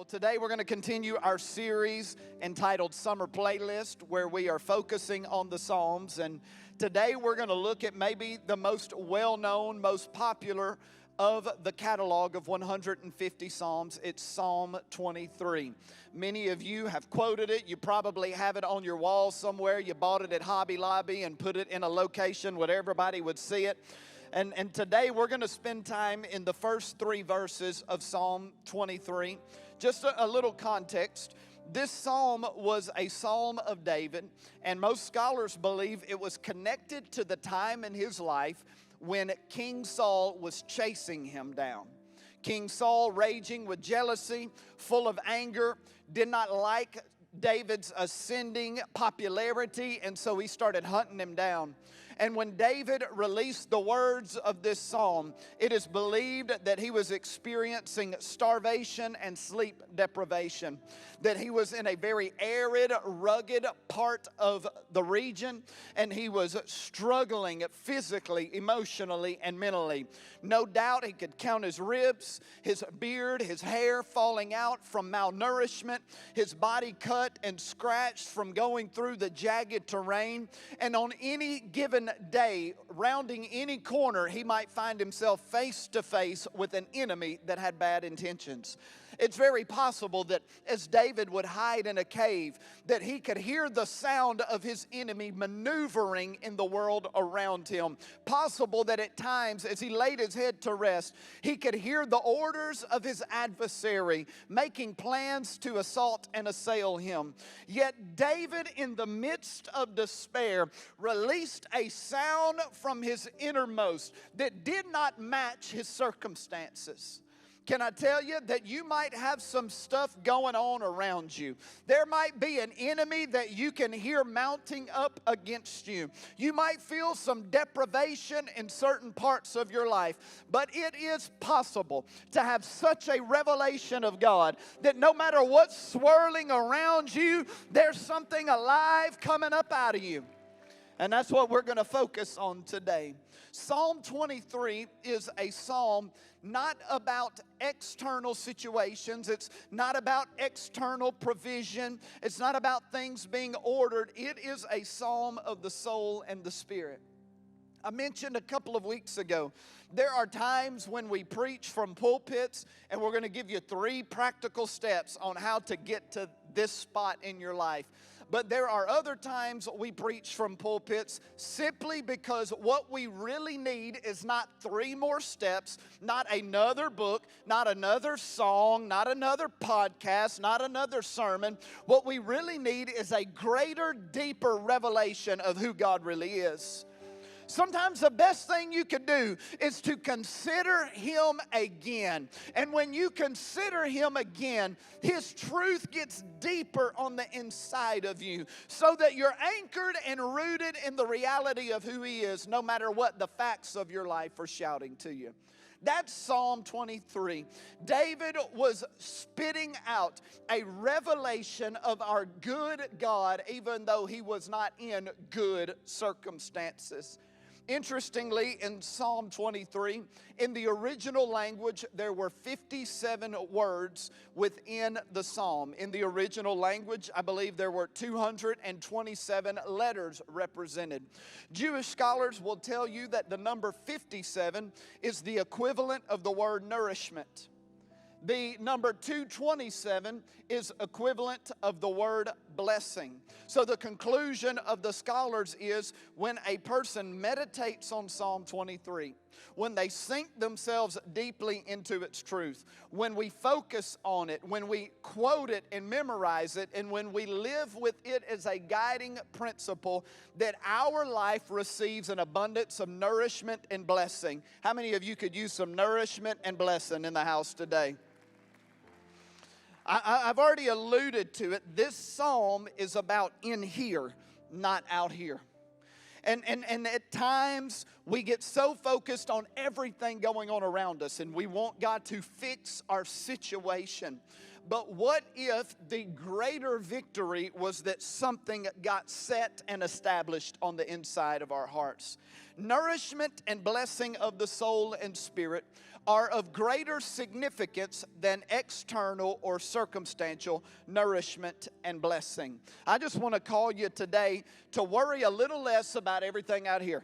Today we're going to continue our series entitled Summer Playlist, where we are focusing on the Psalms. And today we're going to look at maybe the most well-known, most popular of the catalog of 150 Psalms. It's Psalm 23. Many of you have quoted it. You probably have it on your wall somewhere. You bought it at Hobby Lobby and put it in a location where everybody would see it. And today we're going to spend time in the first three verses of Psalm 23. Just a little context. This psalm was a psalm of David, and most scholars believe it was connected to the time in his life when King Saul was chasing him down. King Saul, raging with jealousy, full of anger, did not like David's ascending popularity, and so he started hunting him down. And when David released the words of this psalm, it is believed that he was experiencing starvation and sleep deprivation, that he was in a very arid, rugged part of the region, and he was struggling physically, emotionally, and mentally. No doubt he could count his ribs, his beard, his hair falling out from malnourishment, his body cut and scratched from going through the jagged terrain, and on any given day, rounding any corner, he might find himself face to face with an enemy that had bad intentions. It's very possible that as David would hide in a cave, that he could hear the sound of his enemy maneuvering in the world around him. Possible that at times, as he laid his head to rest, he could hear the orders of his adversary making plans to assault and assail him. Yet David, in the midst of despair, released a sound from his innermost that did not match his circumstances. Can I tell you that you might have some stuff going on around you? There might be an enemy that you can hear mounting up against you. You might feel some deprivation in certain parts of your life, but it is possible to have such a revelation of God that no matter what's swirling around you, there's something alive coming up out of you. And that's what we're going to focus on today. Psalm 23 is a psalm not about external situations. It's not about external provision. It's not about things being ordered. It is a psalm of the soul and the spirit. I mentioned a couple of weeks ago, there are times when we preach from pulpits, and we're going to give you 3 practical steps on how to get to this spot in your life. But there are other times we preach from pulpits simply because what we really need is not 3 more steps, not another book, not another song, not another podcast, not another sermon. What we really need is a greater, deeper revelation of who God really is. Sometimes the best thing you can do is to consider Him again. And when you consider Him again, His truth gets deeper on the inside of you so that you're anchored and rooted in the reality of who He is, no matter what the facts of your life are shouting to you. That's Psalm 23. David was spitting out a revelation of our good God, even though he was not in good circumstances. Interestingly, in Psalm 23, in the original language, there were 57 words within the psalm. In the original language, I believe there were 227 letters represented. Jewish scholars will tell you that the number 57 is the equivalent of the word nourishment. The number 227 is equivalent of the word blessing. So the conclusion of the scholars is when a person meditates on Psalm 23, when they sink themselves deeply into its truth, when we focus on it, when we quote it and memorize it, and when we live with it as a guiding principle, that our life receives an abundance of nourishment and blessing. How many of you could use some nourishment and blessing in the house today? I've already alluded to it. This psalm is about in here, not out here. And at times, we get so focused on everything going on around us, and we want God to fix our situation. But what if the greater victory was that something got set and established on the inside of our hearts? Nourishment and blessing of the soul and spirit are of greater significance than external or circumstantial nourishment and blessing. I just want to call you today to worry a little less about everything out here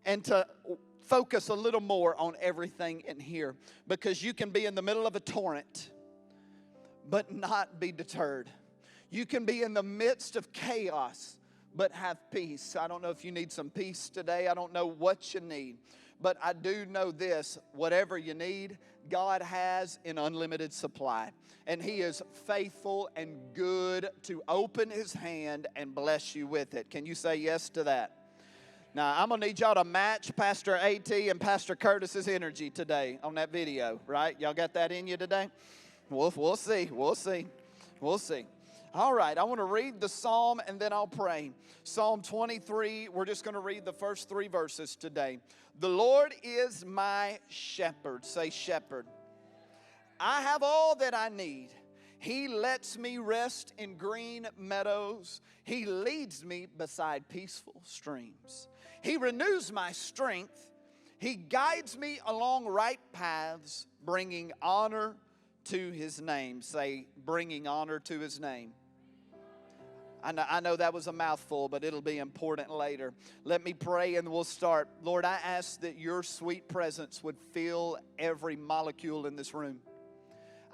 and to focus a little more on everything in here, because you can be in the middle of a torrent but not be deterred. You can be in the midst of chaos but have peace. I don't know if you need some peace today. I don't know what you need. But I do know this: whatever you need, God has in unlimited supply. And He is faithful and good to open His hand and bless you with it. Can you say yes to that? Now, I'm going to need y'all to match Pastor A.T. and Pastor Curtis's energy today on that video, right? Y'all got that in you today? We'll see. We'll see. We'll see. All right, I want to read the psalm and then I'll pray. Psalm 23, we're just going to read the first 3 verses today. The Lord is my shepherd. Say shepherd. I have all that I need. He lets me rest in green meadows. He leads me beside peaceful streams. He renews my strength. He guides me along right paths, bringing honor to His name. Say, bringing honor to His name. I know that was a mouthful, but it'll be important later. Let me pray and we'll start. Lord, I ask that your sweet presence would fill every molecule in this room.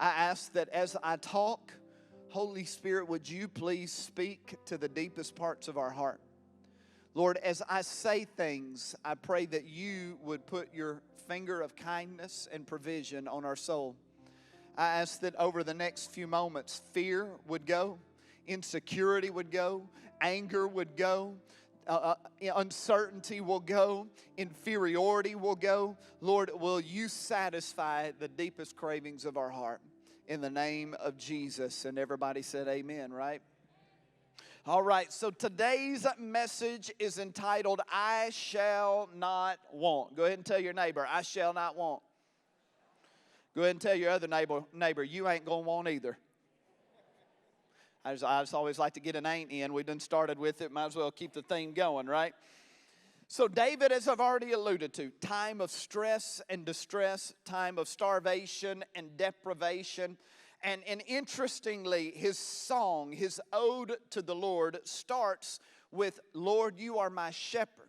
I ask that as I talk, Holy Spirit, would you please speak to the deepest parts of our heart. Lord, as I say things, I pray that you would put your finger of kindness and provision on our soul. I ask that over the next few moments, fear would go, insecurity would go, anger would go, uncertainty will go, inferiority will go. Lord, will you satisfy the deepest cravings of our heart in the name of Jesus? And everybody said amen, right? All right, so today's message is entitled, I Shall Not Want. Go ahead and tell your neighbor, I shall not want. Go ahead and tell your other neighbor, you ain't going to want either. I just always like to get an ain't in. We done started with it. Might as well keep the theme going, right? So David, as I've already alluded to, time of stress and distress, time of starvation and deprivation. And interestingly, his song, his ode to the Lord starts with, Lord, you are my shepherd.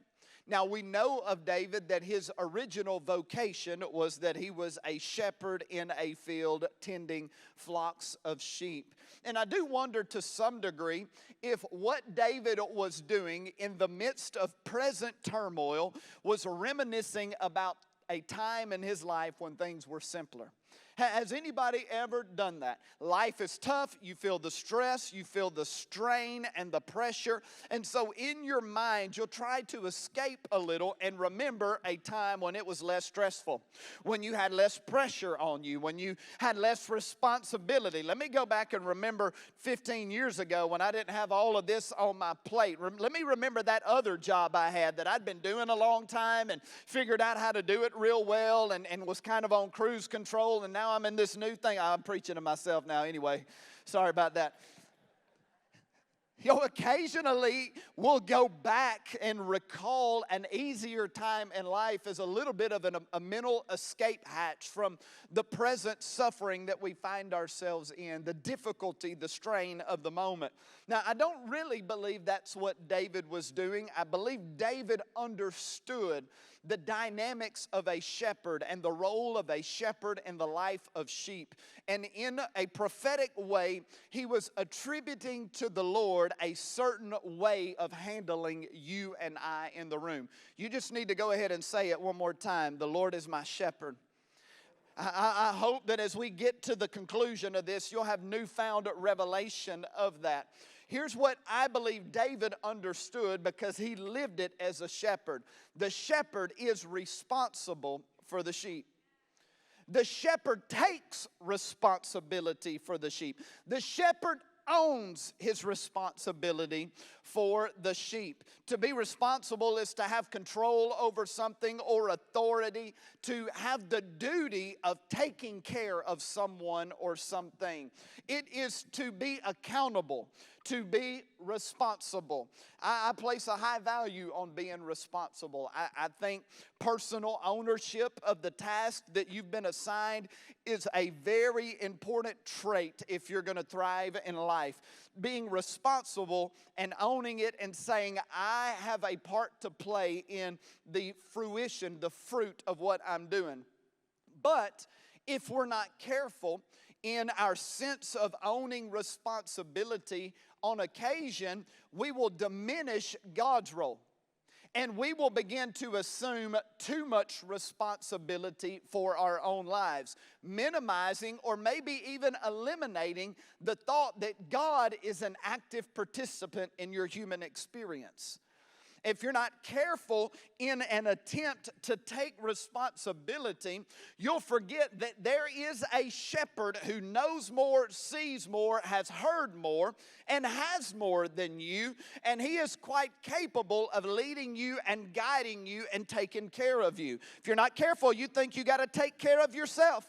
Now, we know of David that his original vocation was that he was a shepherd in a field tending flocks of sheep. And I do wonder to some degree if what David was doing in the midst of present turmoil was reminiscing about a time in his life when things were simpler. Has anybody ever done that? Life is tough. You feel the stress. You feel the strain and the pressure. And so in your mind, you'll try to escape a little and remember a time when it was less stressful, when you had less pressure on you, when you had less responsibility. Let me go back and remember 15 years ago when I didn't have all of this on my plate. Let me remember that other job I had that I'd been doing a long time and figured out how to do it real well and was kind of on cruise control. And now I'm in this new thing. I'm preaching to myself now anyway. Sorry about that. Occasionally we'll go back and recall an easier time in life as a little bit of a mental escape hatch from the present suffering that we find ourselves in, the difficulty, the strain of the moment. Now, I don't really believe that's what David was doing. I believe David understood the dynamics of a shepherd and the role of a shepherd in the life of sheep. And in a prophetic way, he was attributing to the Lord a certain way of handling you and I in the room. You just need to go ahead and say it one more time. The Lord is my shepherd. I hope that as we get to the conclusion of this, you'll have newfound revelation of that. Here's what I believe David understood because he lived it as a shepherd. The shepherd is responsible for the sheep. The shepherd takes responsibility for the sheep. The shepherd owns his responsibility for the sheep. To be responsible is to have control over something or authority, to have the duty of taking care of someone or something. It is to be accountable, to be responsible. I place a high value on being responsible. I think personal ownership of the task that you've been assigned is a very important trait if you're going to thrive in life. Being responsible and owning it and saying, I have a part to play in the fruition, the fruit of what I'm doing. But if we're not careful in our sense of owning responsibility, on occasion, we will diminish God's role. And we will begin to assume too much responsibility for our own lives, minimizing or maybe even eliminating the thought that God is an active participant in your human experience. If you're not careful in an attempt to take responsibility, you'll forget that there is a shepherd who knows more, sees more, has heard more, and has more than you. And he is quite capable of leading you and guiding you and taking care of you. If you're not careful, you think you got to take care of yourself.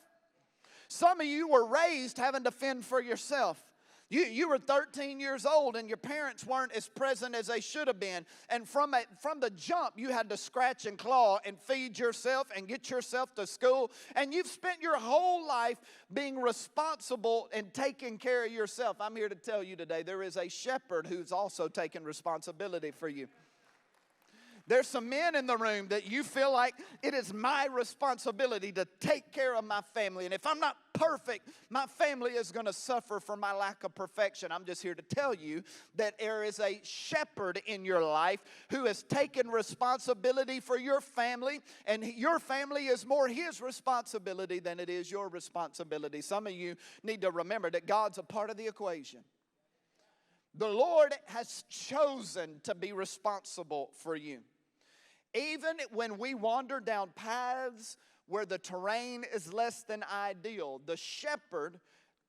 Some of you were raised having to fend for yourself. You were 13 years old and your parents weren't as present as they should have been. And from the jump, you had to scratch and claw and feed yourself and get yourself to school. And you've spent your whole life being responsible and taking care of yourself. I'm here to tell you today, there is a shepherd who's also taking responsibility for you. There's some men in the room that you feel like it is my responsibility to take care of my family. And if I'm not perfect, my family is going to suffer for my lack of perfection. I'm just here to tell you that there is a shepherd in your life who has taken responsibility for your family. And your family is more his responsibility than it is your responsibility. Some of you need to remember that God's a part of the equation. The Lord has chosen to be responsible for you. Even when we wander down paths where the terrain is less than ideal, the shepherd,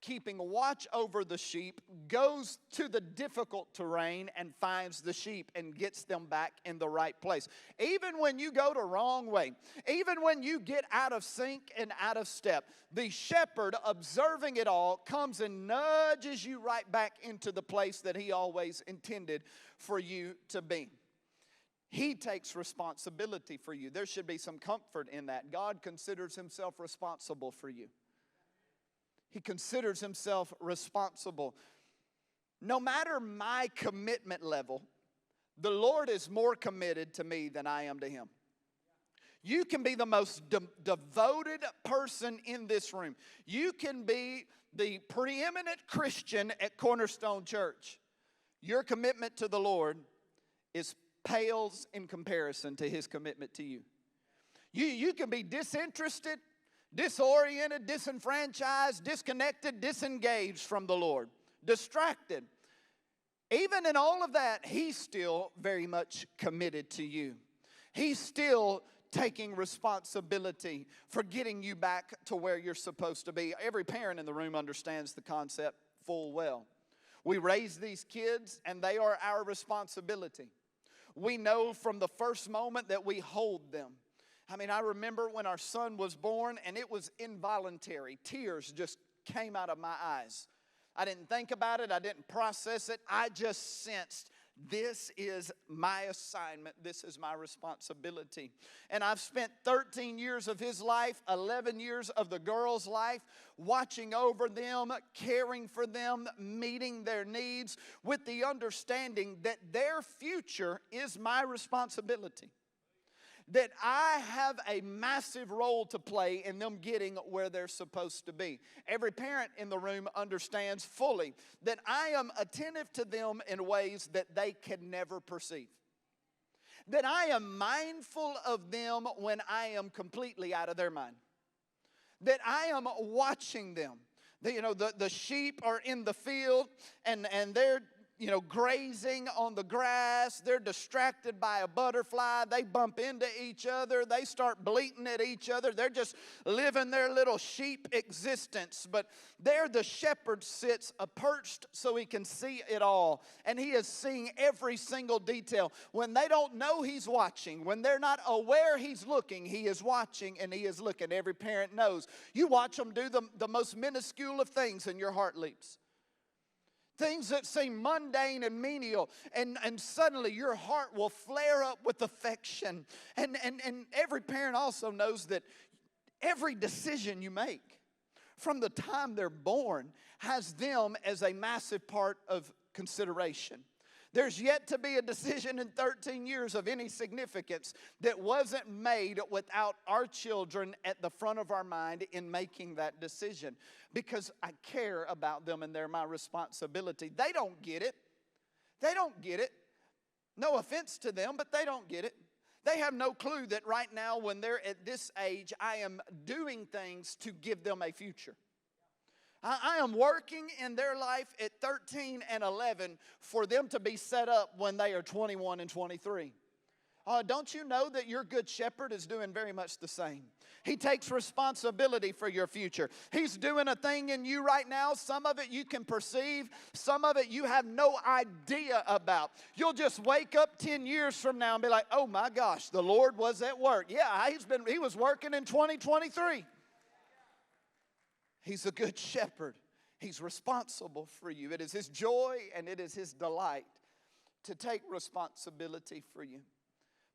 keeping watch over the sheep, goes to the difficult terrain and finds the sheep and gets them back in the right place. Even when you go the wrong way, even when you get out of sync and out of step, the shepherd, observing it all, comes and nudges you right back into the place that he always intended for you to be. He takes responsibility for you. There should be some comfort in that. God considers himself responsible for you. He considers himself responsible. No matter my commitment level, the Lord is more committed to me than I am to him. You can be the most devoted person in this room. You can be the preeminent Christian at Cornerstone Church. Your commitment to the Lord pales in comparison to his commitment to you. You can be disinterested, disoriented, disenfranchised, disconnected, disengaged from the Lord, distracted. Even in all of that, he's still very much committed to you. He's still taking responsibility for getting you back to where you're supposed to be. Every parent in the room understands the concept full well. We raise these kids, and they are our responsibility. We know from the first moment that we hold them. I mean, I remember when our son was born, and it was involuntary. Tears just came out of my eyes. I didn't think about it. I didn't process it. I just sensed this is my assignment. This is my responsibility. And I've spent 13 years of his life, 11 years of the girl's life, watching over them, caring for them, meeting their needs with the understanding that their future is my responsibility. That I have a massive role to play in them getting where they're supposed to be. Every parent in the room understands fully that I am attentive to them in ways that they can never perceive. That I am mindful of them when I am completely out of their mind. That I am watching them. The sheep are in the field and they're grazing on the grass. They're distracted by a butterfly. They bump into each other. They start bleating at each other. They're just living their little sheep existence. But there the shepherd sits perched so he can see it all. And he is seeing every single detail. When they don't know he's watching, when they're not aware he's looking, he is watching and he is looking. Every parent knows. You watch them do the most minuscule of things and your heart leaps. Things that seem mundane and menial, and suddenly your heart will flare up with affection. And every parent also knows that every decision you make from the time they're born has them as a massive part of consideration. There's yet to be a decision in 13 years of any significance that wasn't made without our children at the front of our mind in making that decision. Because I care about them and they're my responsibility. They don't get it. They don't get it. No offense to them, but they don't get it. They have no clue that right now when they're at this age, I am doing things to give them a future. I am working in their life at 13 and 11 for them to be set up when they are 21 and 23. Don't you know that your good shepherd is doing very much the same? He takes responsibility for your future. He's doing a thing in you right now. Some of it you can perceive. Some of it you have no idea about. You'll just wake up 10 years from now and be like, oh my gosh, the Lord was at work. Yeah, he was working in 2023. He's a good shepherd. He's responsible for you. It is his joy and it is his delight to take responsibility for you.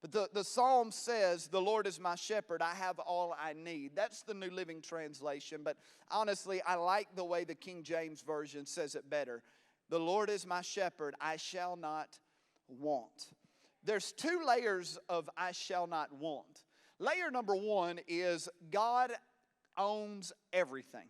But the psalm says, the Lord is my shepherd, I have all I need. That's the New Living Translation. But honestly, I like the way the King James Version says it better. The Lord is my shepherd, I shall not want. There's two layers of I shall not want. Layer number one is God owns everything.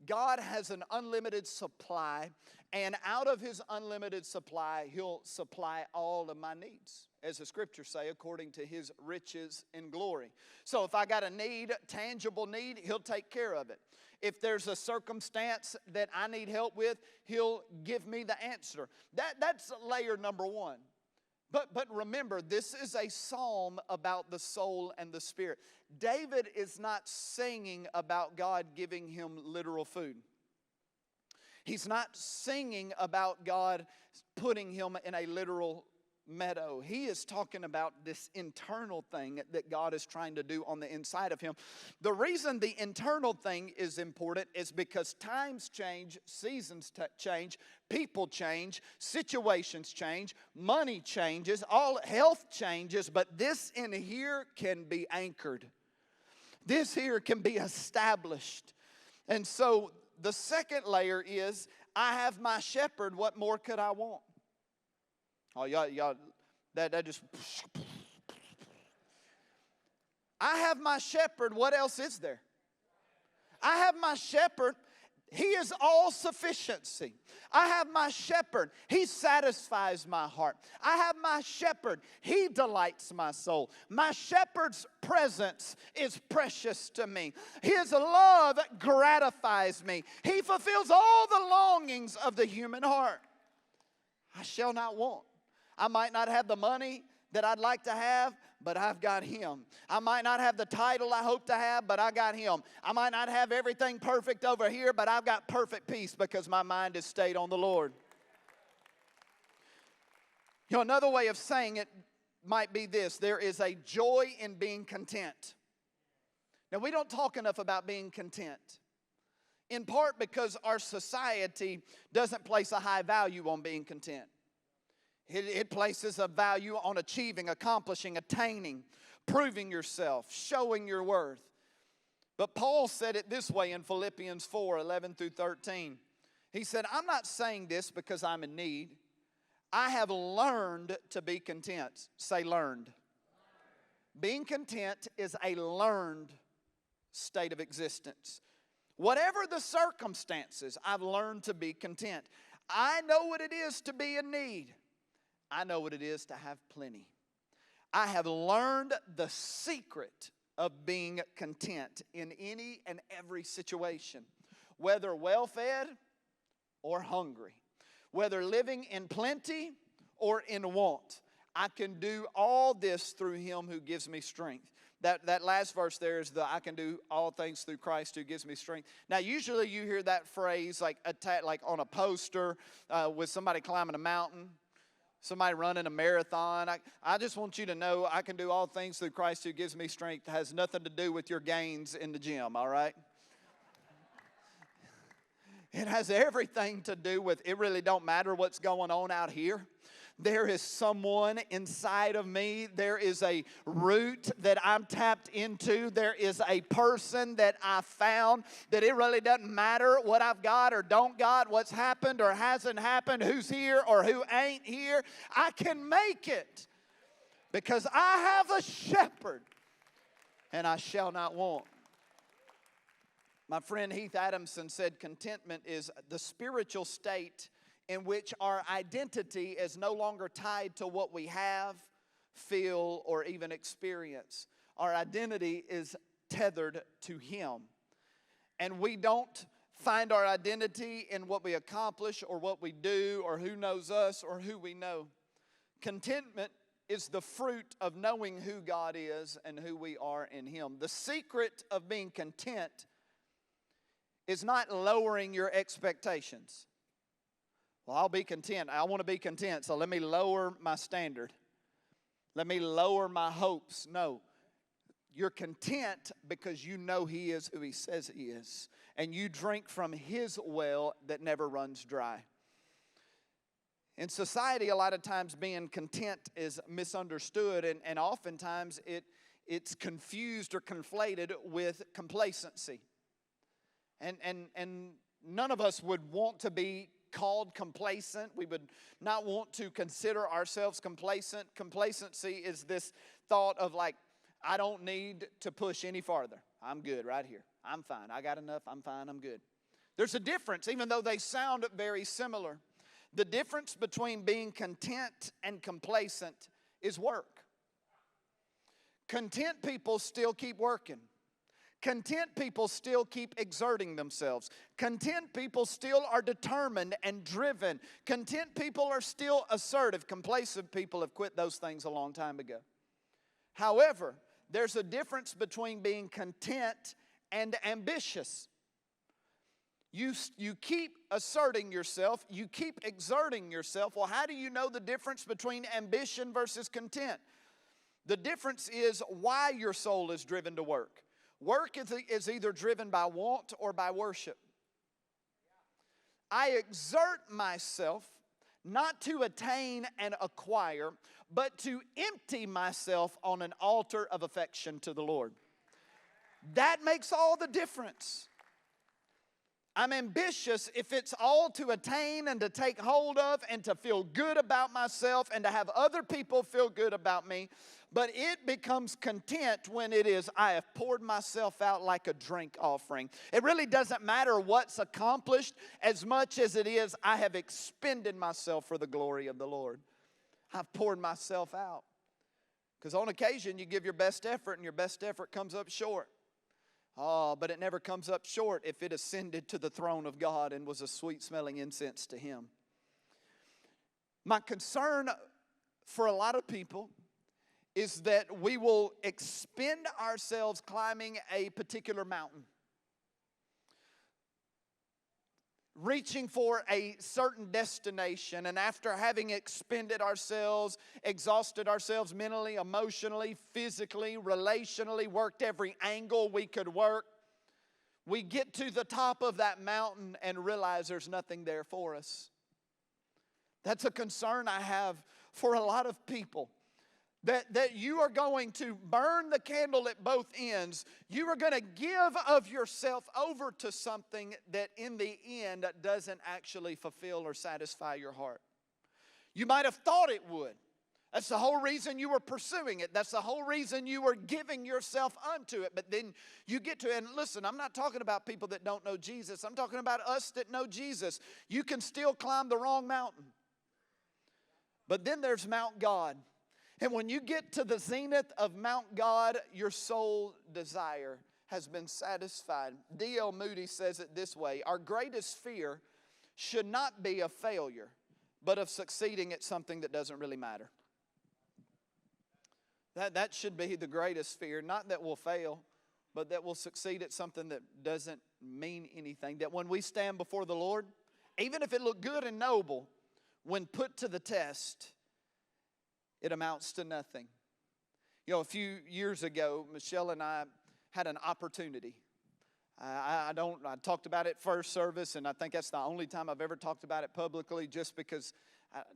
God has an unlimited supply, and out of his unlimited supply, he'll supply all of my needs, as the scriptures say, according to his riches in glory. So if I got a need, tangible need, he'll take care of it. If there's a circumstance that I need help with, he'll give me the answer. That's layer number one. But remember, this is a psalm about the soul and the spirit. David is not singing about God giving him literal food. He's not singing about God putting him in a literal meadow. He is talking about this internal thing that God is trying to do on the inside of him. The reason the internal thing is important is because times change, seasons change, people change, situations change, money changes, all health changes, but this in here can be anchored. This here can be established. And so the second layer is, I have my shepherd, what more could I want? Oh, y'all, that just... I have my shepherd, what else is there? I have my shepherd, he is all sufficiency. I have my shepherd, he satisfies my heart. I have my shepherd, he delights my soul. My shepherd's presence is precious to me. His love gratifies me. He fulfills all the longings of the human heart. I shall not want. I might not have the money that I'd like to have, but I've got him. I might not have the title I hope to have, but I got him. I might not have everything perfect over here, but I've got perfect peace because my mind is stayed on the Lord. You know, another way of saying it might be this: there is a joy in being content. Now, we don't talk enough about being content, in part because our society doesn't place a high value on being content. It places a value on achieving, accomplishing, attaining, proving yourself, showing your worth. But Paul said it this way in Philippians 4:11 through 13. He said, I'm not saying this because I'm in need. I have learned to be content. Say learned. Being content is a learned state of existence. Whatever the circumstances, I've learned to be content. I know what it is to be in need. I know what it is to have plenty. I have learned the secret of being content in any and every situation, whether well-fed or hungry, whether living in plenty or in want. I can do all this through him who gives me strength. That last verse there is I can do all things through Christ who gives me strength. Now, usually you hear that phrase like on a poster with somebody climbing a mountain, somebody running a marathon. I just want you to know I can do all things through Christ who gives me strength. It has nothing to do with your gains in the gym, all right? It has everything to do with, it really don't matter what's going on out here. There is someone inside of me. There is a root that I'm tapped into. There is a person that I found that it really doesn't matter what I've got or don't got, what's happened or hasn't happened, who's here or who ain't here. I can make it because I have a shepherd and I shall not want. My friend Heath Adamson said contentment is the spiritual state in which our identity is no longer tied to what we have, feel, or even experience. Our identity is tethered to Him. And we don't find our identity in what we accomplish or what we do or who knows us or who we know. Contentment is the fruit of knowing who God is and who we are in Him. The secret of being content is not lowering your expectations. Well, I'll be content. I want to be content, so let me lower my standard. Let me lower my hopes. No. You're content because you know He is who He says He is. And you drink from His well that never runs dry. In society, a lot of times being content is misunderstood, and oftentimes it's confused or conflated with complacency. And none of us would want to be called complacent. We would not want to consider ourselves complacent. Complacency is this thought of like, I don't need to push any farther. I'm good right here. I'm fine. I got enough. I'm fine. I'm good. There's a difference, even though they sound very similar. The difference between being content and complacent is work. Content people still keep working. Content people still keep exerting themselves. Content people still are determined and driven. Content people are still assertive. Complacent people have quit those things a long time ago. However, there's a difference between being content and ambitious. You keep asserting yourself. You keep exerting yourself. Well, how do you know the difference between ambition versus content? The difference is why your soul is driven to work. Work is either driven by want or by worship. I exert myself not to attain and acquire, but to empty myself on an altar of affection to the Lord. That makes all the difference. I'm ambitious if it's all to attain and to take hold of and to feel good about myself and to have other people feel good about me. But it becomes content when it is, I have poured myself out like a drink offering. It really doesn't matter what's accomplished as much as it is, I have expended myself for the glory of the Lord. I've poured myself out. Because on occasion you give your best effort and your best effort comes up short. Oh, but it never comes up short if it ascended to the throne of God and was a sweet-smelling incense to Him. My concern for a lot of people is that we will expend ourselves climbing a particular mountain, reaching for a certain destination, and after having expended ourselves, exhausted ourselves mentally, emotionally, physically, relationally, worked every angle we could work, we get to the top of that mountain and realize there's nothing there for us. That's a concern I have for a lot of people. That you are going to burn the candle at both ends. You are going to give of yourself over to something that in the end doesn't actually fulfill or satisfy your heart. You might have thought it would. That's the whole reason you were pursuing it. That's the whole reason you were giving yourself unto it. But then you get to, and listen, I'm not talking about people that don't know Jesus. I'm talking about us that know Jesus. You can still climb the wrong mountain. But then there's Mount God. And when you get to the zenith of Mount God, your soul desire has been satisfied. D.L. Moody says it this way: our greatest fear should not be a failure, but of succeeding at something that doesn't really matter. That should be the greatest fear. Not that we'll fail, but that we'll succeed at something that doesn't mean anything. That when we stand before the Lord, even if it looked good and noble, when put to the test, it amounts to nothing. You know, a few years ago, Michelle and I had an opportunity. I talked about it first service, and I think that's the only time I've ever talked about it publicly, just because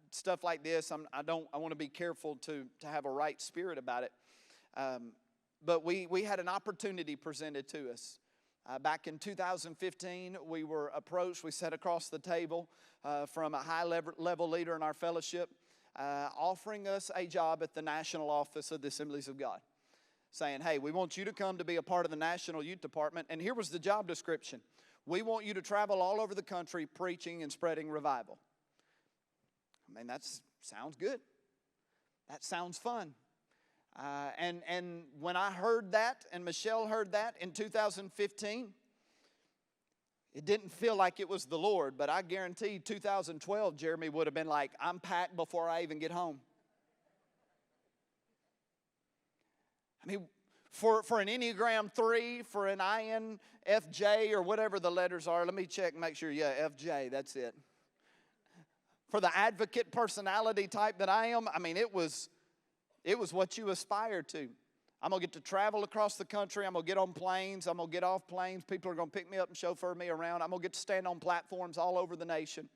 stuff like this, I want to be careful to have a right spirit about it. But we had an opportunity presented to us. Back in 2015, we were approached. We sat across the table from a high-level leader in our fellowship, offering us a job at the national office of the Assemblies of God, saying, hey, we want you to come to be a part of the National Youth Department. And here was the job description. We want you to travel all over the country preaching and spreading revival. I mean, that sounds good. That sounds fun. And when I heard that, and Michelle heard that in 2015, it didn't feel like it was the Lord, but I guarantee 2012, Jeremy would have been like, I'm packed before I even get home. I mean, for an Enneagram 3, for an INFJ, or whatever the letters are, let me check and make sure, yeah, FJ, that's it. For the advocate personality type that I am, I mean, it was what you aspire to. I'm going to get to travel across the country. I'm going to get on planes. I'm going to get off planes. People are going to pick me up and chauffeur me around. I'm going to get to stand on platforms all over the nation.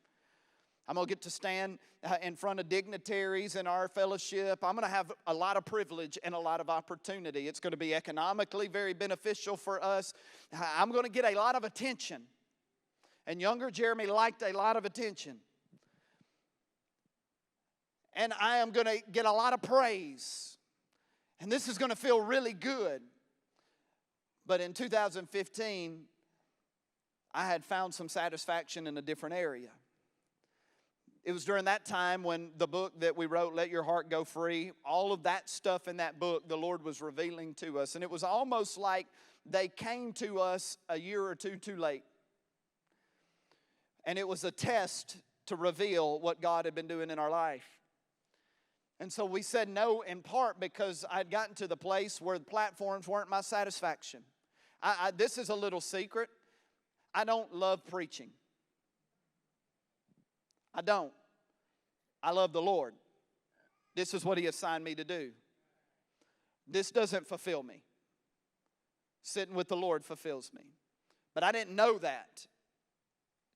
I'm going to get to stand in front of dignitaries in our fellowship. I'm going to have a lot of privilege and a lot of opportunity. It's going to be economically very beneficial for us. I'm going to get a lot of attention. And younger Jeremy liked a lot of attention. And I am going to get a lot of praise. And this is going to feel really good. But in 2015, I had found some satisfaction in a different area. It was during that time when the book that we wrote, Let Your Heart Go Free, all of that stuff in that book, the Lord was revealing to us. And it was almost like they came to us a year or two too late. And it was a test to reveal what God had been doing in our life. And so we said no, in part because I'd gotten to the place where the platforms weren't my satisfaction. This is a little secret. I don't love preaching. I don't. I love the Lord. This is what He assigned me to do. This doesn't fulfill me. Sitting with the Lord fulfills me. But I didn't know that.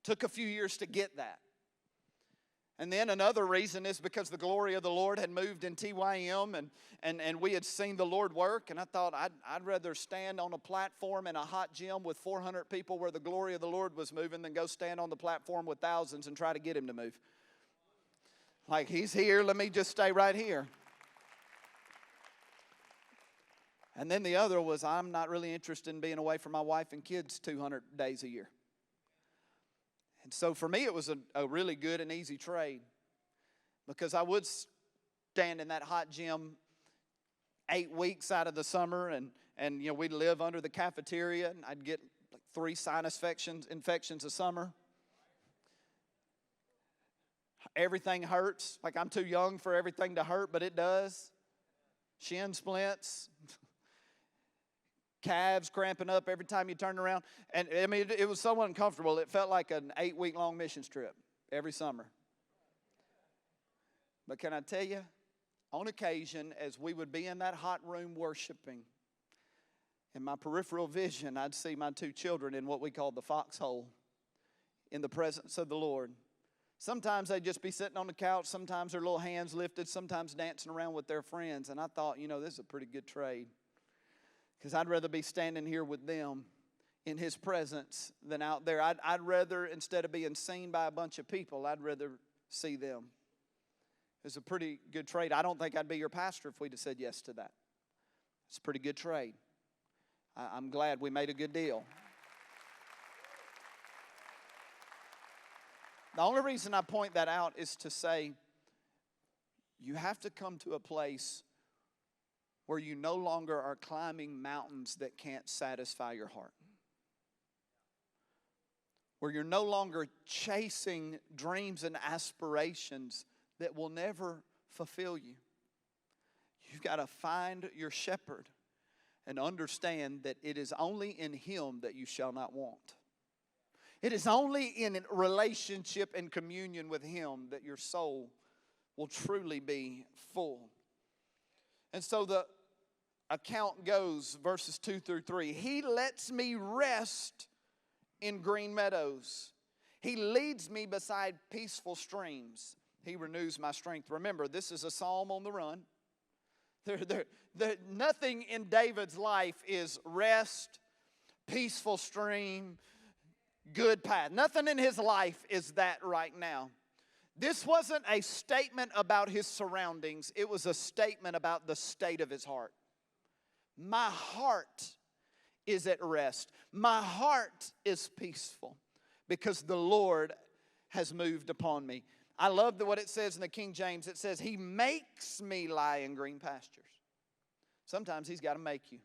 Took a few years to get that. And then another reason is because the glory of the Lord had moved in TYM, and we had seen the Lord work. And I thought I'd rather stand on a platform in a hot gym with 400 people where the glory of the Lord was moving than go stand on the platform with thousands and try to get Him to move. Like, He's here, let me just stay right here. And then the other was I'm not really interested in being away from my wife and kids 200 days a year. And so for me, it was a really good and easy trade, because I would stand in that hot gym 8 weeks out of the summer, and you know, we'd live under the cafeteria, and I'd get like 3 sinus infections a summer. Everything hurts. Like, I'm too young for everything to hurt, but it does. Shin splints. Calves cramping up every time you turn around. And I mean, it was so uncomfortable. It felt like an 8-week-long missions trip every summer. But can I tell you, on occasion, as we would be in that hot room worshiping, in my peripheral vision, I'd see my 2 children in what we call the foxhole, in the presence of the Lord. Sometimes they'd just be sitting on the couch. Sometimes their little hands lifted. Sometimes dancing around with their friends. And I thought, you know, this is a pretty good trade. Because I'd rather be standing here with them in His presence than out there. I'd rather, instead of being seen by a bunch of people, I'd rather see them. It's a pretty good trade. I don't think I'd be your pastor if we'd have said yes to that. It's a pretty good trade. I'm glad we made a good deal. The only reason I point that out is to say you have to come to a place where you no longer are climbing mountains that can't satisfy your heart. where you're no longer chasing dreams and aspirations that will never fulfill you. You've got to find your shepherd and understand that it is only in him that you shall not want. It is only in relationship and communion with him that your soul will truly be full. And so the account goes, verses 2 through 3. He lets me rest in green meadows. He leads me beside peaceful streams. He renews my strength. Remember, this is a psalm on the run. Nothing in David's life is rest, peaceful stream, good path. Nothing in his life is that right now. This wasn't a statement about his surroundings. It was a statement about the state of his heart. My heart is at rest. My heart is peaceful because the Lord has moved upon me. I love what it says in the King James. It says, He makes me lie in green pastures. Sometimes He's got to make you.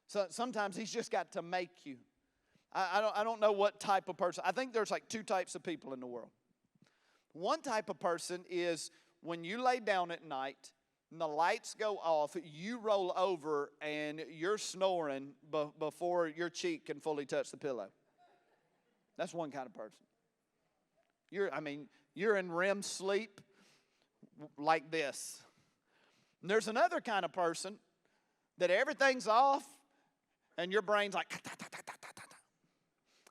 So sometimes He's just got to make you. I don't know what type of person. I think there's like two types of people in the world. One type of person is when you lay down at night and the lights go off, you roll over and you're snoring before your cheek can fully touch the pillow. That's one kind of person. You're in REM sleep like this. And there's another kind of person that everything's off and your brain's like,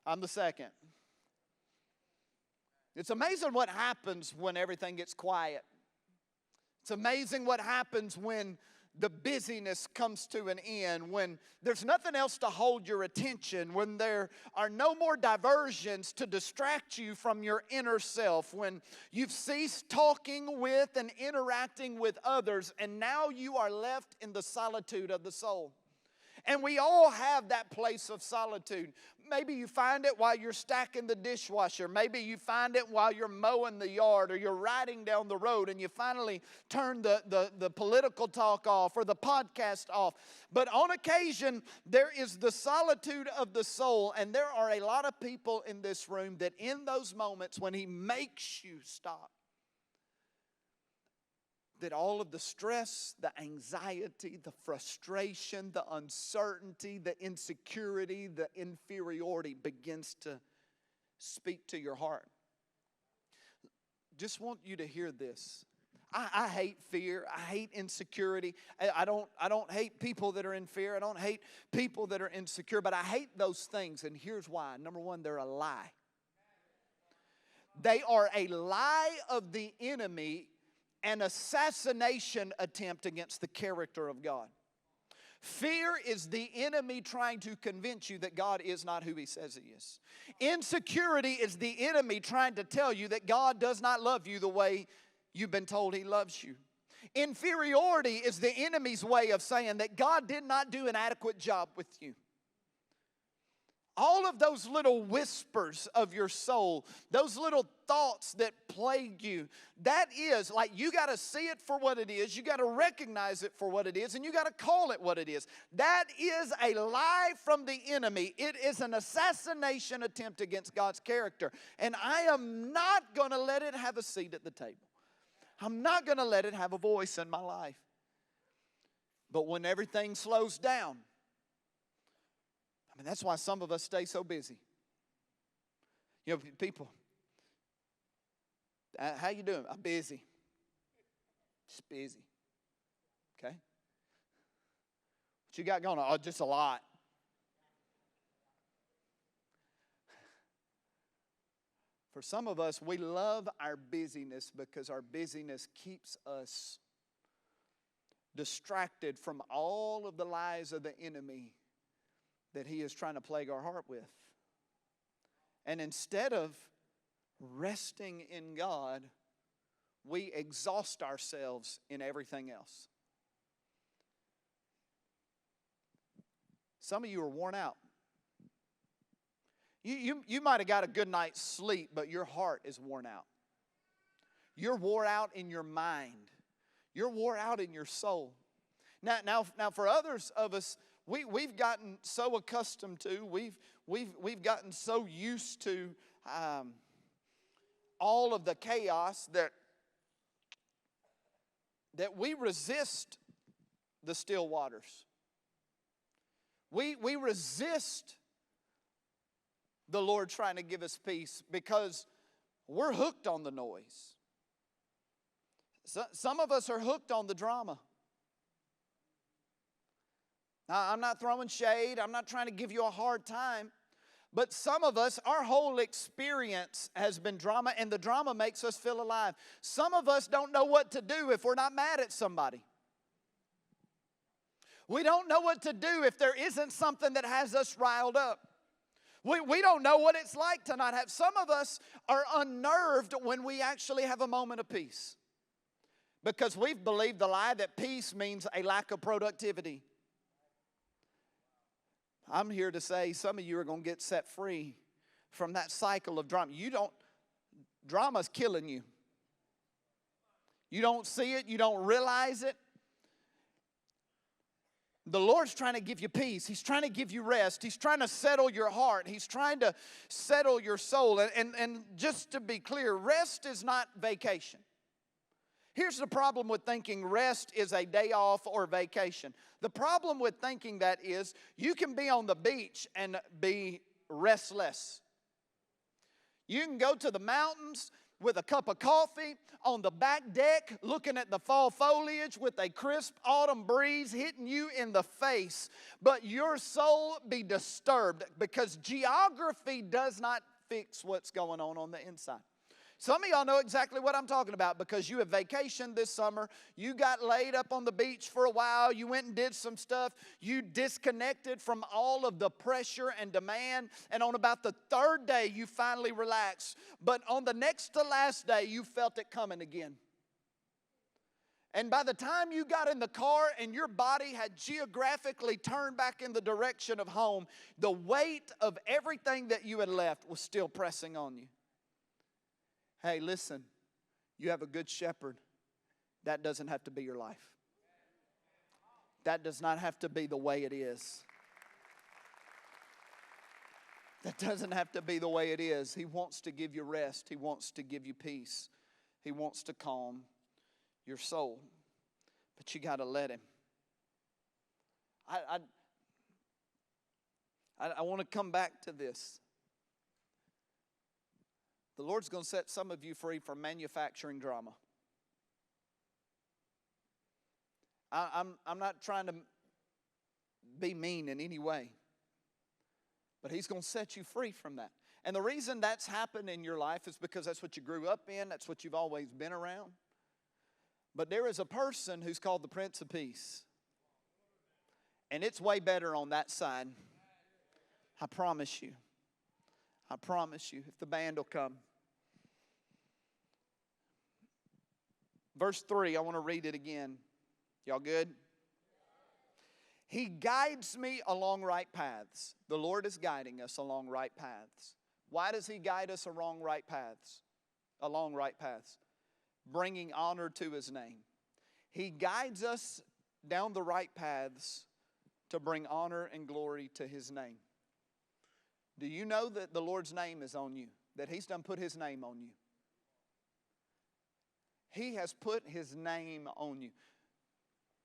I'm the second. It's amazing what happens when everything gets quiet. It's amazing what happens when the busyness comes to an end, when there's nothing else to hold your attention, when there are no more diversions to distract you from your inner self, when you've ceased talking with and interacting with others, and now you are left in the solitude of the soul. And we all have that place of solitude. Maybe you find it while you're stacking the dishwasher. Maybe you find it while you're mowing the yard or you're riding down the road and you finally turn the political talk off or the podcast off. But on occasion, there is the solitude of the soul. And there are a lot of people in this room that in those moments when He makes you stop, that all of the stress, the anxiety, the frustration, the uncertainty, the insecurity, the inferiority begins to speak to your heart. Just want you to hear this. I hate fear. I hate insecurity. I don't hate people that are in fear. I don't hate people that are insecure. But I hate those things, and here's why. Number one, they're a lie. They are a lie of the enemy, an assassination attempt against the character of God. Fear is the enemy trying to convince you that God is not who He says He is. Insecurity is the enemy trying to tell you that God does not love you the way you've been told He loves you. Inferiority is the enemy's way of saying that God did not do an adequate job with you. All of those little whispers of your soul, those little thoughts that plague you, that is like you got to see it for what it is. You got to recognize it for what it is, and you got to call it what it is. That is a lie from the enemy. It is an assassination attempt against God's character. And I am not going to let it have a seat at the table. I'm not going to let it have a voice in my life. But when everything slows down, that's why some of us stay so busy. You know, people, how you doing? I'm busy. Just busy. Okay? What you got going on? Oh, just a lot. For some of us, we love our busyness because our busyness keeps us distracted from all of the lies of the enemy that he is trying to plague our heart with. And instead of resting in God, we exhaust ourselves in everything else. Some of you are worn out. You might have got a good night's sleep, but your heart is worn out. You're wore out in your mind. You're wore out in your soul. Now for others of us, We've gotten so accustomed to, we've gotten so used to all of the chaos that we resist the still waters. We resist the Lord trying to give us peace because we're hooked on the noise. Some of us are hooked on the drama. Now, I'm not throwing shade. I'm not trying to give you a hard time. But some of us, our whole experience has been drama, and the drama makes us feel alive. Some of us don't know what to do if we're not mad at somebody. We don't know what to do if there isn't something that has us riled up. We don't know what it's like to not have. Some of us are unnerved when we actually have a moment of peace, because we've believed the lie that peace means a lack of productivity. I'm here to say some of you are going to get set free from that cycle of drama. Drama's killing you. You don't see it. You don't realize it. The Lord's trying to give you peace. He's trying to give you rest. He's trying to settle your heart. He's trying to settle your soul. And just to be clear, rest is not vacation. Here's the problem with thinking rest is a day off or vacation. The problem with thinking that is you can be on the beach and be restless. You can go to the mountains with a cup of coffee on the back deck looking at the fall foliage with a crisp autumn breeze hitting you in the face, but your soul be disturbed because geography does not fix what's going on the inside. Some of y'all know exactly what I'm talking about because you have vacationed this summer. You got laid up on the beach for a while. You went and did some stuff. You disconnected from all of the pressure and demand. And on about the third day, you finally relaxed. But on the next to last day, you felt it coming again. And by the time you got in the car and your body had geographically turned back in the direction of home, the weight of everything that you had left was still pressing on you. Hey, listen, you have a good shepherd. That doesn't have to be your life. That does not have to be the way it is. That doesn't have to be the way it is. He wants to give you rest. He wants to give you peace. He wants to calm your soul. But you got to let him. I want to come back to this. The Lord's going to set some of you free from manufacturing drama. I'm not trying to be mean in any way, but He's going to set you free from that. And the reason that's happened in your life is because that's what you grew up in, that's what you've always been around. But there is a person who's called the Prince of Peace, and it's way better on that side. I promise you. I promise you, if the band will come. Verse 3, I want to read it again. Y'all good? He guides me along right paths. The Lord is guiding us along right paths. Why does He guide us along right paths? Along right paths. Bringing honor to His name. He guides us down the right paths to bring honor and glory to His name. Do you know that the Lord's name is on you? That He's done put His name on you? He has put His name on you.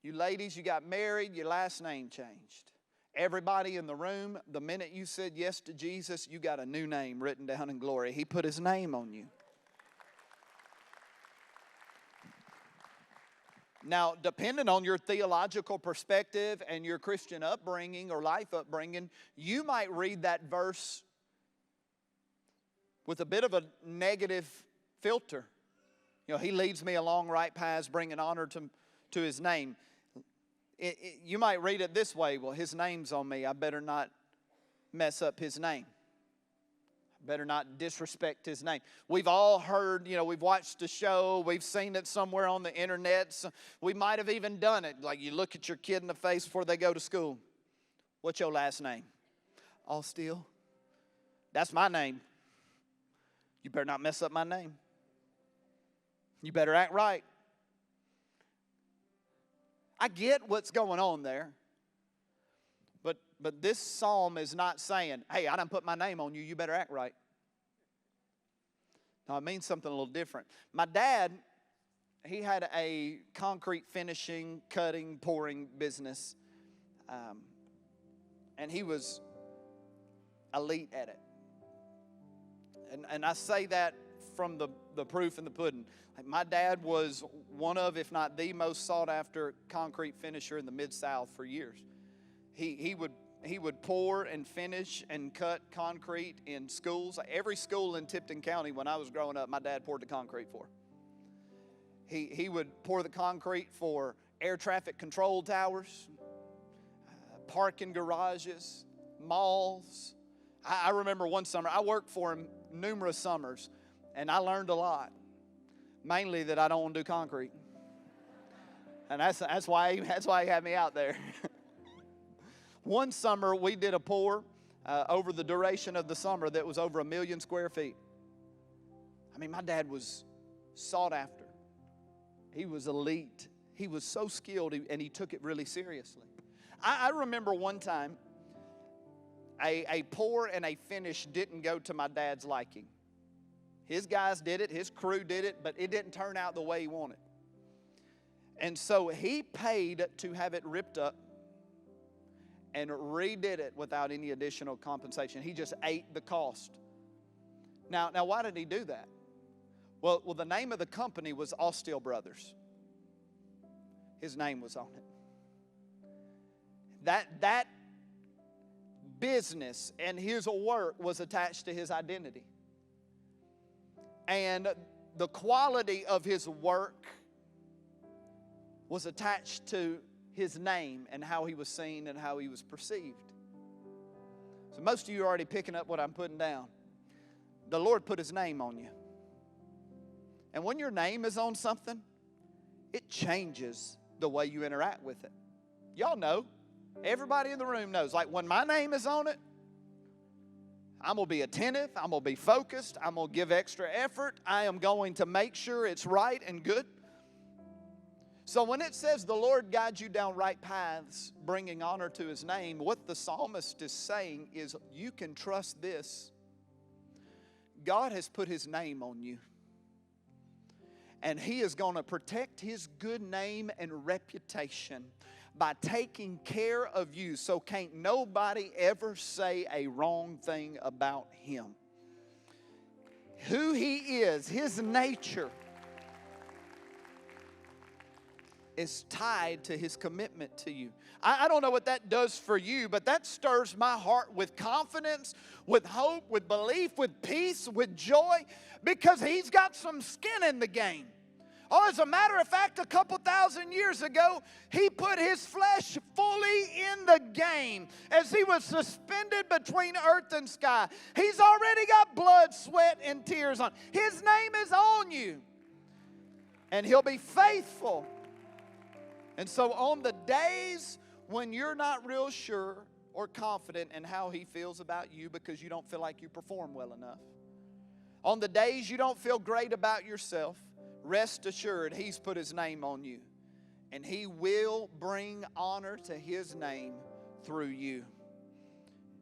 You ladies, you got married, your last name changed. Everybody in the room, the minute you said yes to Jesus, you got a new name written down in glory. He put His name on you. Now, depending on your theological perspective and your Christian upbringing or life upbringing, you might read that verse with a bit of a negative filter. You know, He leads me along right paths, bringing honor to His name. You might read it this way: well, His name's on me. I better not mess up His name. I better not disrespect His name. We've all heard, we've watched the show. We've seen it somewhere on the internet. So we might have even done it. Like you look at your kid in the face before they go to school. What's your last name? Allstill. That's my name. You better not mess up my name. You better act right. I get what's going on there. But this psalm is not saying, hey, I done put my name on you, you better act right. No, it means something a little different. My dad, he had a concrete finishing, cutting, pouring business. And he was elite at it. And I say that from the proof in the pudding. Like, my dad was one of, if not the most sought after concrete finisher in the Mid-South for years. He would pour and finish and cut concrete in schools. Every school in Tipton County when I was growing up, my dad poured the concrete for. He would pour the concrete for air traffic control towers, parking garages, malls. I remember one summer, I worked for him numerous summers, and I learned a lot. Mainly that I don't want to do concrete. And that's why he had me out there. One summer, we did a pour over the duration of the summer that was over 1 million square feet. I mean, my dad was sought after. He was elite. He was so skilled, and he took it really seriously. I remember one time, a pour and a finish didn't go to my dad's liking. His guys did it, his crew did it, but it didn't turn out the way he wanted. And so he paid to have it ripped up and redid it without any additional compensation. He just ate the cost. Now why did he do that? Well, the name of the company was Austell Brothers. His name was on it. That business and his work was attached to his identity. And the quality of his work was attached to his name and how he was seen and how he was perceived. So most of you are already picking up what I'm putting down. The Lord put his name on you. And when your name is on something, it changes the way you interact with it. Y'all know. Everybody in the room knows. Like, when my name is on it, I'm going to be attentive. I'm going to be focused. I'm going to give extra effort. I am going to make sure it's right and good. So when it says the Lord guides you down right paths, bringing honor to his name, what the psalmist is saying is, you can trust this. God has put his name on you. And he is going to protect his good name and reputation by taking care of you, so can't nobody ever say a wrong thing about him. Who he is, his nature, is tied to his commitment to you. I don't know what that does for you, but that stirs my heart with confidence, with hope, with belief, with peace, with joy, because he's got some skin in the game. Oh, as a matter of fact, a couple thousand years ago, he put his flesh fully in the game as he was suspended between earth and sky. He's already got blood, sweat, and tears on. His name is on you. And he'll be faithful. And so on the days when you're not real sure or confident in how he feels about you because you don't feel like you perform well enough, on the days you don't feel great about yourself, rest assured, he's put his name on you. And he will bring honor to his name through you.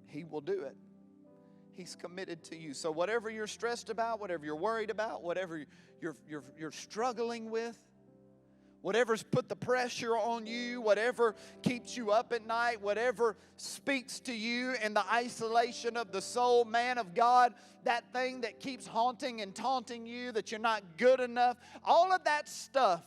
He will do it. He's committed to you. So whatever you're stressed about, whatever you're worried about, whatever you're struggling with, whatever's put the pressure on you, whatever keeps you up at night, whatever speaks to you in the isolation of the soul, man of God, that thing that keeps haunting and taunting you, that you're not good enough, all of that stuff,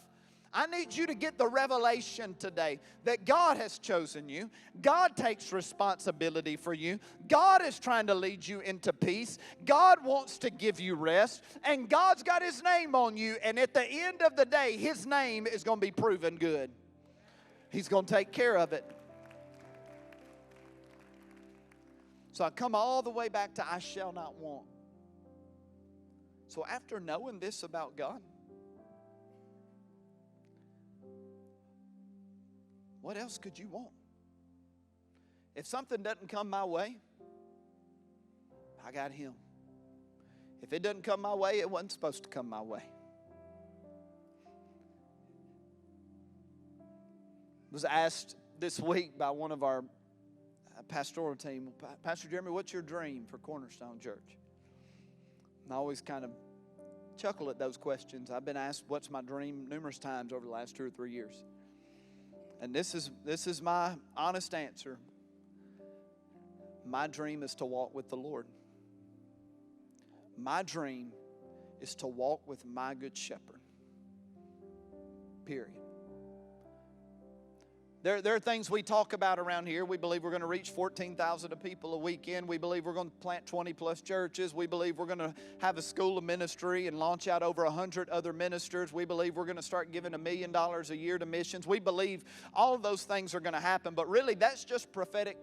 I need you to get the revelation today that God has chosen you. God takes responsibility for you. God is trying to lead you into peace. God wants to give you rest. And God's got his name on you. And at the end of the day, his name is going to be proven good. He's going to take care of it. So I come all the way back to I shall not want. So after knowing this about God, what else could you want? If something doesn't come my way, I got him. If it doesn't come my way, it wasn't supposed to come my way. I was asked this week by one of our pastoral team, Pastor Jeremy, what's your dream for Cornerstone Church? And I always kind of chuckle at those questions. I've been asked what's my dream numerous times over the last 2 or 3 years. And this is my honest answer. My dream is to walk with the Lord. My dream is to walk with my good shepherd. Period. There are things we talk about around here. We believe we're going to reach 14,000 people a weekend. We believe we're going to plant 20 plus churches. We believe we're going to have a school of ministry and launch out over 100 other ministers. We believe we're going to start giving $1 million a year to missions. We believe all of those things are going to happen. But really, that's just prophetic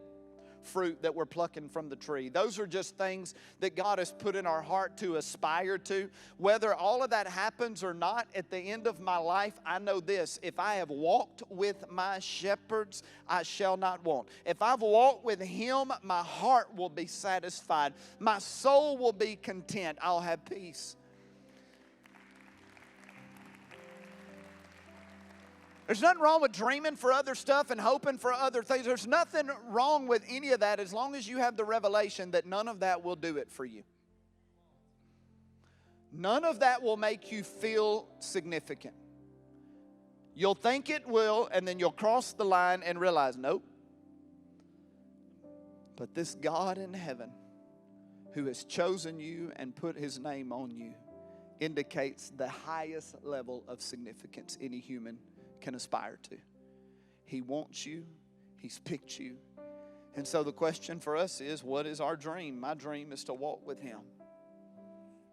fruit that we're plucking from the tree. Those are just things that God has put in our heart to aspire to. Whether all of that happens or not, at the end of my life, I know this: if I have walked with my shepherds, I shall not want. If I've walked with Him, my heart will be satisfied. My soul will be content. I'll have peace. There's nothing wrong with dreaming for other stuff and hoping for other things. There's nothing wrong with any of that as long as you have the revelation that none of that will do it for you. None of that will make you feel significant. You'll think it will, and then you'll cross the line and realize, nope. But this God in heaven who has chosen you and put His name on you indicates the highest level of significance any human can aspire to. He wants you. He's picked you. And so the question for us is, what is our dream? My dream is to walk with Him,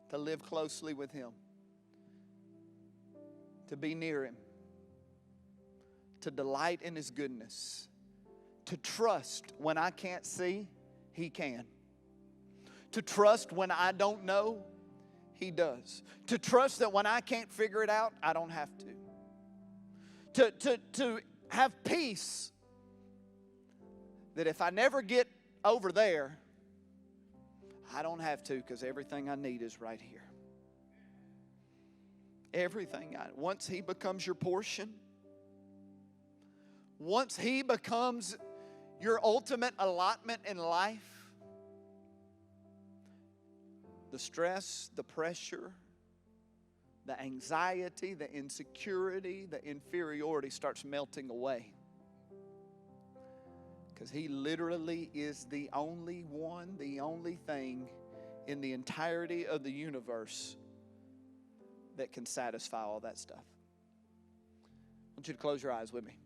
to live closely with Him, to be near Him, to delight in His goodness, to trust when I can't see, He can. To trust when I don't know, He does. To trust that when I can't figure it out, I don't have to. To have peace that if I never get over there, I don't have to, because everything I need is right here. Everything. Once He becomes your portion, once He becomes your ultimate allotment in life, the stress, the pressure, the anxiety, the insecurity, the inferiority starts melting away. Because He literally is the only one, the only thing in the entirety of the universe that can satisfy all that stuff. I want you to close your eyes with me.